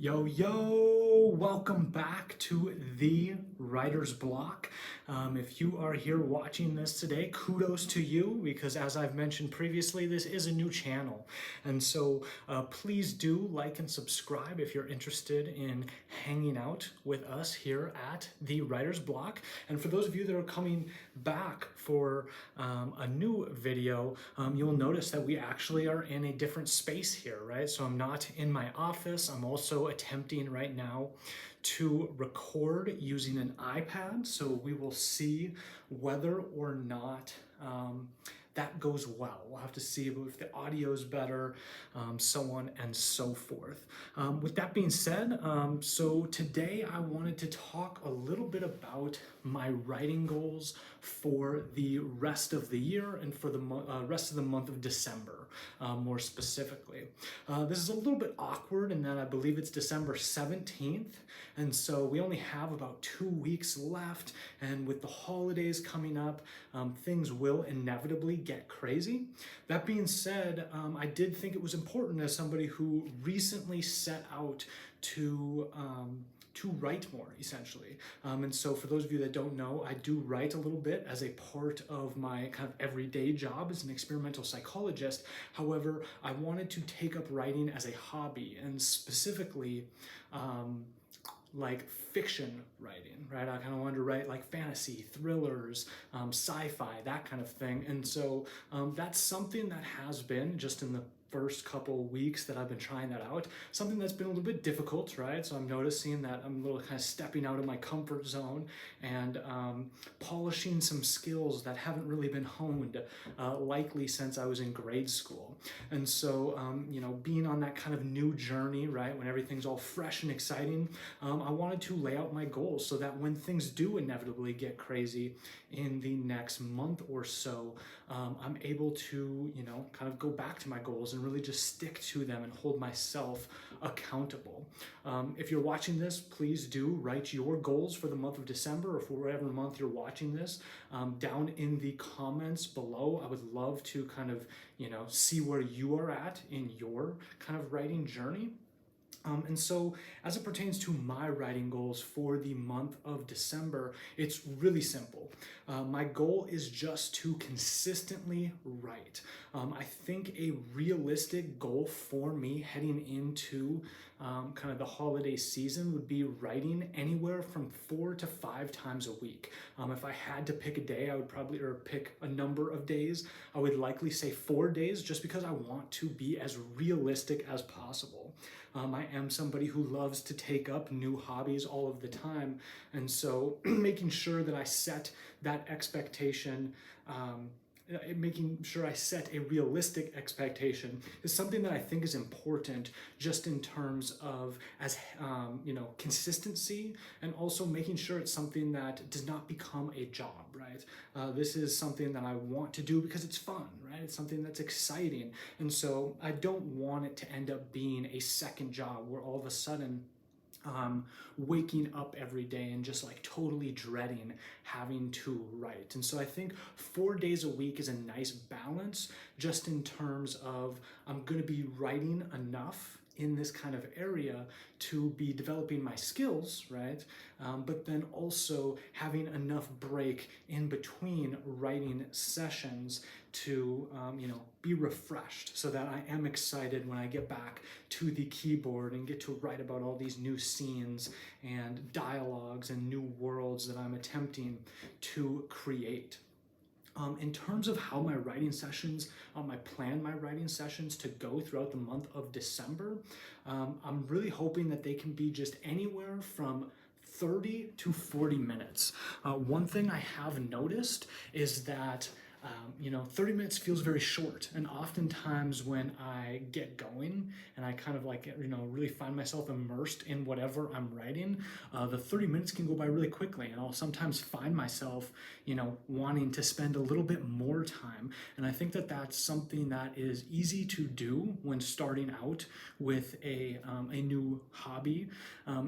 Yo, yo, welcome back to the Writer's Block. If you are here watching this today, kudos to you because as I've mentioned previously, this is a new channel. And so please do like and subscribe if you're interested in hanging out with us here at the Writer's Block. And for those of you that are coming back for a new video, you'll notice that we actually are in a different space here, right? So I'm not in my office. I'm also attempting right now to record using an iPad, so we will see whether or not that goes well. We'll have to see if the audio is better, so on and so forth. With that being said, so today I wanted to talk a little bit about my writing goals for the rest of the year and for the rest of the month of December, more specifically. This is a little bit awkward in that I believe it's December 17th, and so we only have about 2 weeks left, and with the holidays coming up, things will inevitably get crazy. That being said, I did think it was important as somebody who recently set out to write more, essentially. And so for those of you that don't know, I do write a little bit as a part of my kind of everyday job as an experimental psychologist. However, I wanted to take up writing as a hobby, and specifically like fiction writing, right? I kind of wanted to write like fantasy, thrillers, sci-fi, that kind of thing. And so that's something that has been, just in the first couple weeks that I've been trying that out, something that's been a little bit difficult, right? So I'm noticing that I'm a little kind of stepping out of my comfort zone and polishing some skills that haven't really been honed, likely since I was in grade school. And so, being on that kind of new journey, right, when everything's all fresh and exciting, I wanted to lay out my goals so that when things do inevitably get crazy in the next month or so, I'm able to, kind of go back to my goals and really just stick to them and hold myself accountable. If you're watching this, please do write your goals for the month of December or for whatever month you're watching this down in the comments below. I would love to kind of, see where you are at in your kind of writing journey. And so as it pertains to my writing goals for the month of December, it's really simple. My goal is just to consistently write. I think a realistic goal for me heading into kind of the holiday season would be writing anywhere from 4 to 5 times a week. If I had to pick a day, I would probably, or pick a number of days, I would likely say 4 days, just because I want to be as realistic as possible. I am somebody who loves to take up new hobbies all of the time, and so making sure that I set that expectation, making sure I set a realistic expectation is something that I think is important, just in terms of consistency, and also making sure it's something that does not become a job, right? This is something that I want to do because it's fun, right? It's something that's exciting. And so I don't want it to end up being a second job where all of a sudden waking up every day and just like totally dreading having to write. And so I think 4 days a week is a nice balance, just in terms of I'm going to be writing enough in this kind of area to be developing my skills, right? But then also having enough break in between writing sessions to, be refreshed, so that I am excited when I get back to the keyboard and get to write about all these new scenes and dialogues and new worlds that I'm attempting to create. In terms of how my writing sessions, I plan my writing sessions to go throughout the month of December, I'm really hoping that they can be just anywhere from 30 to 40 minutes. One thing I have noticed is that 30 minutes feels very short. And oftentimes when I get going and I kind of really find myself immersed in whatever I'm writing, the 30 minutes can go by really quickly. And I'll sometimes find myself, wanting to spend a little bit more time. And I think that that's something that is easy to do when starting out with a new hobby,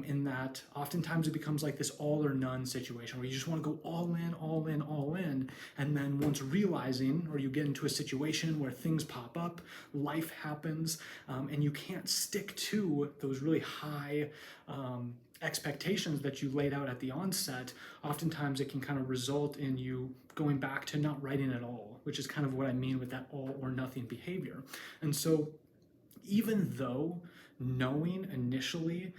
in that oftentimes it becomes like this all or none situation where you just want to go all in, all in, all in. And then once realizing, or you get into a situation where things pop up, life happens, and you can't stick to those really high expectations that you laid out at the onset. Oftentimes it can kind of result in you going back to not writing at all, which is kind of what I mean with that all or nothing behavior. And so even though knowing initially,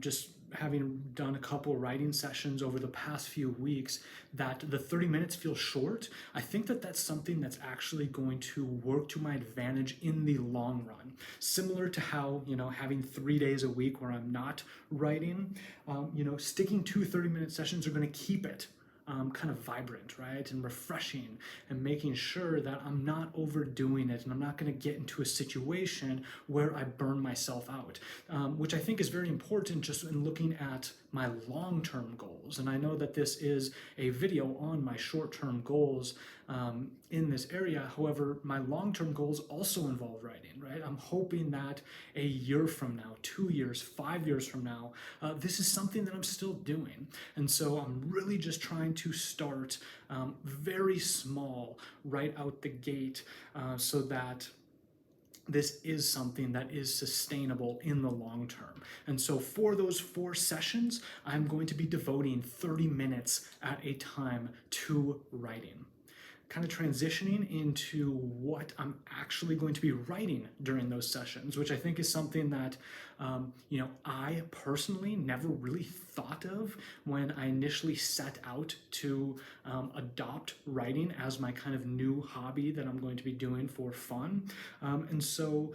just having done a couple writing sessions over the past few weeks, that the 30 minutes feels short, I think that that's something that's actually going to work to my advantage in the long run. Similar to how, having 3 days a week where I'm not writing, sticking to 30-minute sessions are going to keep it kind of vibrant, right, and refreshing, and making sure that I'm not overdoing it and I'm not going to get into a situation where I burn myself out, which I think is very important just in looking at my long-term goals. And I know that this is a video on my short-term goals in this area. However, my long-term goals also involve writing, right? I'm hoping that a year from now, 2 years, 5 years from now, this is something that I'm still doing. And so I'm really just trying to start very small right out the gate so that this is something that is sustainable in the long term. And so for those 4 sessions, I'm going to be devoting 30 minutes at a time to writing. Kind of transitioning into what I'm actually going to be writing during those sessions, which I think is something that, I personally never really thought of when I initially set out to adopt writing as my kind of new hobby that I'm going to be doing for fun. And so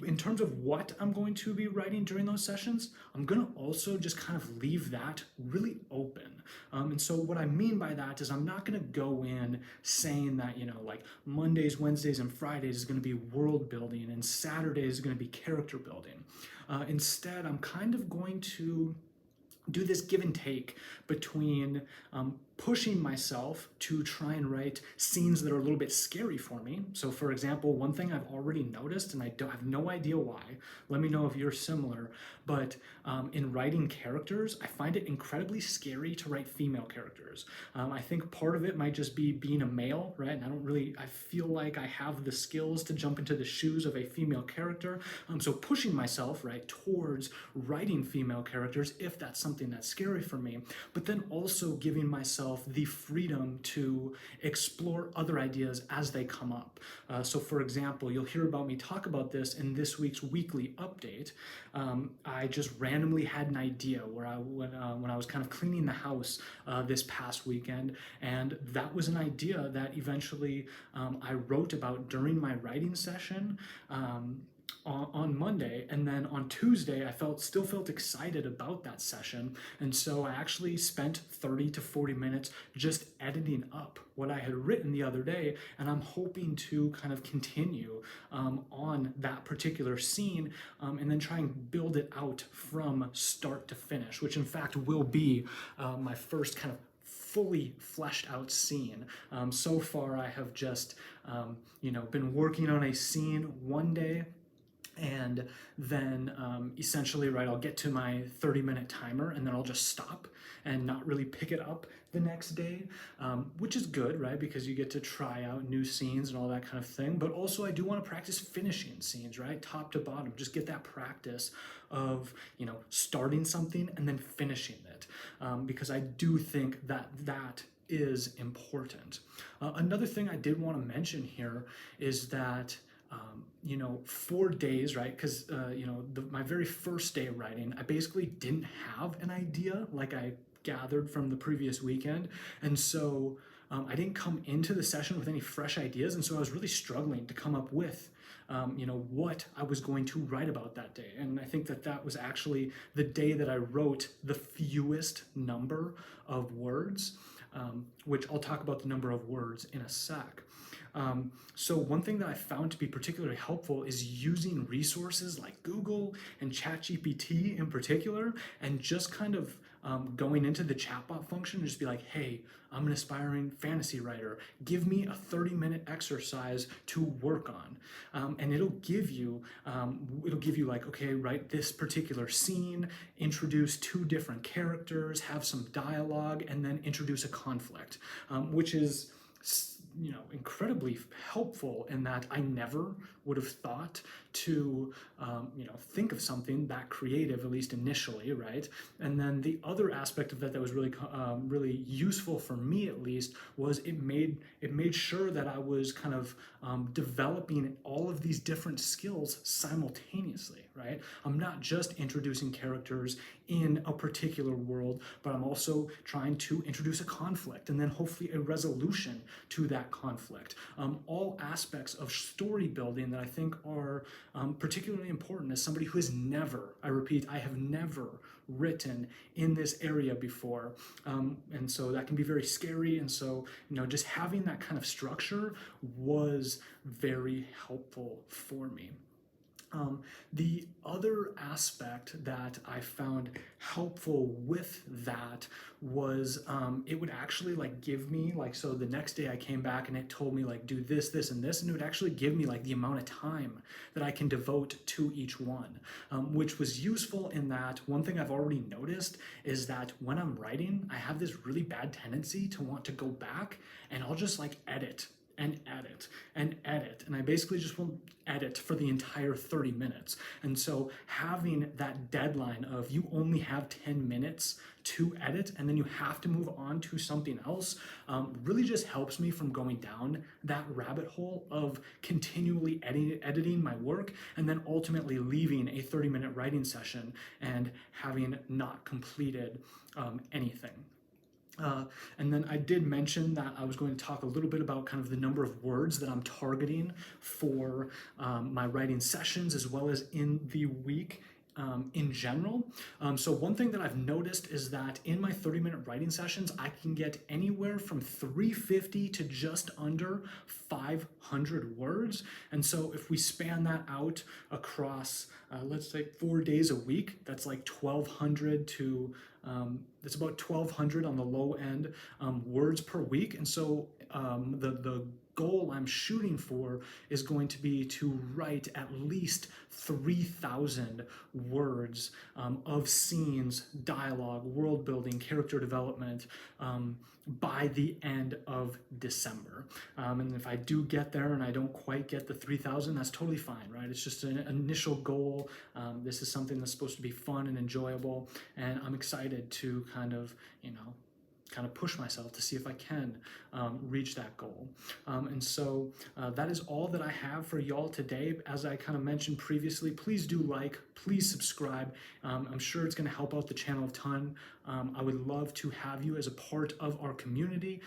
in terms of what I'm going to be writing during those sessions, I'm going to also just kind of leave that really open. And so what I mean by that is I'm not going to go in saying that, like Mondays, Wednesdays, and Fridays is going to be world building and Saturdays is going to be character building. Instead, I'm kind of going to do this give and take between pushing myself to try and write scenes that are a little bit scary for me. So for example, one thing I've already noticed, and I don't have no idea why, let me know if you're similar, but in writing characters, I find it incredibly scary to write female characters. I think part of it might just be being a male, right? And I feel like I have the skills to jump into the shoes of a female character. So pushing myself, right, towards writing female characters, if that's something that's scary for me, but then also giving myself the freedom to explore other ideas as they come up. So for example, you'll hear about me talk about this in this week's weekly update. I just randomly had an idea when I was kind of cleaning the house this past weekend, and that was an idea that eventually I wrote about during my writing session on Monday, and then on Tuesday I still felt excited about that session, and so I actually spent 30 to 40 minutes just editing up what I had written the other day, and I'm hoping to kind of continue on that particular scene and then try and build it out from start to finish, which in fact will be my first kind of fully fleshed out scene. So far I have just been working on a scene one day, and then essentially, right, I'll get to my 30-minute timer and then I'll just stop and not really pick it up the next day, which is good, right, because you get to try out new scenes and all that kind of thing. But also I do want to practice finishing scenes, right, top to bottom, just get that practice of starting something and then finishing it, because I do think that is important. Another thing I did want to mention here is that 4 days, right? Because, my very first day of writing, I basically didn't have an idea like I gathered from the previous weekend. And so I didn't come into the session with any fresh ideas. And so I was really struggling to come up with, what I was going to write about that day. And I think that was actually the day that I wrote the fewest number of words, which I'll talk about the number of words in a sec. So one thing that I found to be particularly helpful is using resources like Google and ChatGPT in particular, and just kind of going into the chatbot function and just be like, hey, I'm an aspiring fantasy writer. Give me a 30-minute exercise to work on. And it'll give you like, okay, write this particular scene, introduce 2 different characters, have some dialogue, and then introduce a conflict, which is incredibly helpful in that I never would have thought to, think of something that creative, at least initially, right? And then the other aspect of that that was really useful for me, at least, was it made sure that I was kind of developing all of these different skills simultaneously, right? I'm not just introducing characters in a particular world, but I'm also trying to introduce a conflict and then hopefully a resolution to that conflict. All aspects of story building that I think are particularly important as somebody who has never, I repeat, I have never written in this area before. And so that can be very scary. And so, just having that kind of structure was very helpful for me. The other aspect that I found helpful with that was it would actually give me so the next day I came back and it told me do this, this, and this, and it would actually give me the amount of time that I can devote to each one, which was useful in that one thing I've already noticed is that when I'm writing, I have this really bad tendency to want to go back and I'll just edit and edit and edit. And I basically just will edit for the entire 30 minutes. And so having that deadline of you only have 10 minutes to edit and then you have to move on to something else really just helps me from going down that rabbit hole of continually editing my work and then ultimately leaving a 30-minute writing session and having not completed anything. And then I did mention that I was going to talk a little bit about kind of the number of words that I'm targeting for my writing sessions as well as in the week in general. So one thing that I've noticed is that in my 30-minute writing sessions, I can get anywhere from 350 to just under 500 words. And so if we span that out across, let's say 4 days a week, that's 1,200 to it's about 1,200 on the low end words per week. And so the goal I'm shooting for is going to be to write at least 3,000 words of scenes, dialogue, world building, character development by the end of December. And if I do get there and I don't quite get the 3,000, that's totally fine, right? It's just an initial goal. This is something that's supposed to be fun and enjoyable, and I'm excited to kind of push myself to see if I can reach that goal. And so that is all that I have for y'all today. As I kind of mentioned previously, please do please subscribe. I'm sure it's going to help out the channel a ton. I would love to have you as a part of our community,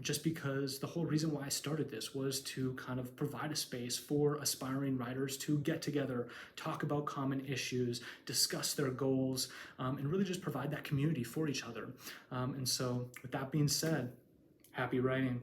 just because the whole reason why I started this was to kind of provide a space for aspiring writers to get together, talk about common issues, discuss their goals, and really just provide that community for each other. And so with that being said, happy writing.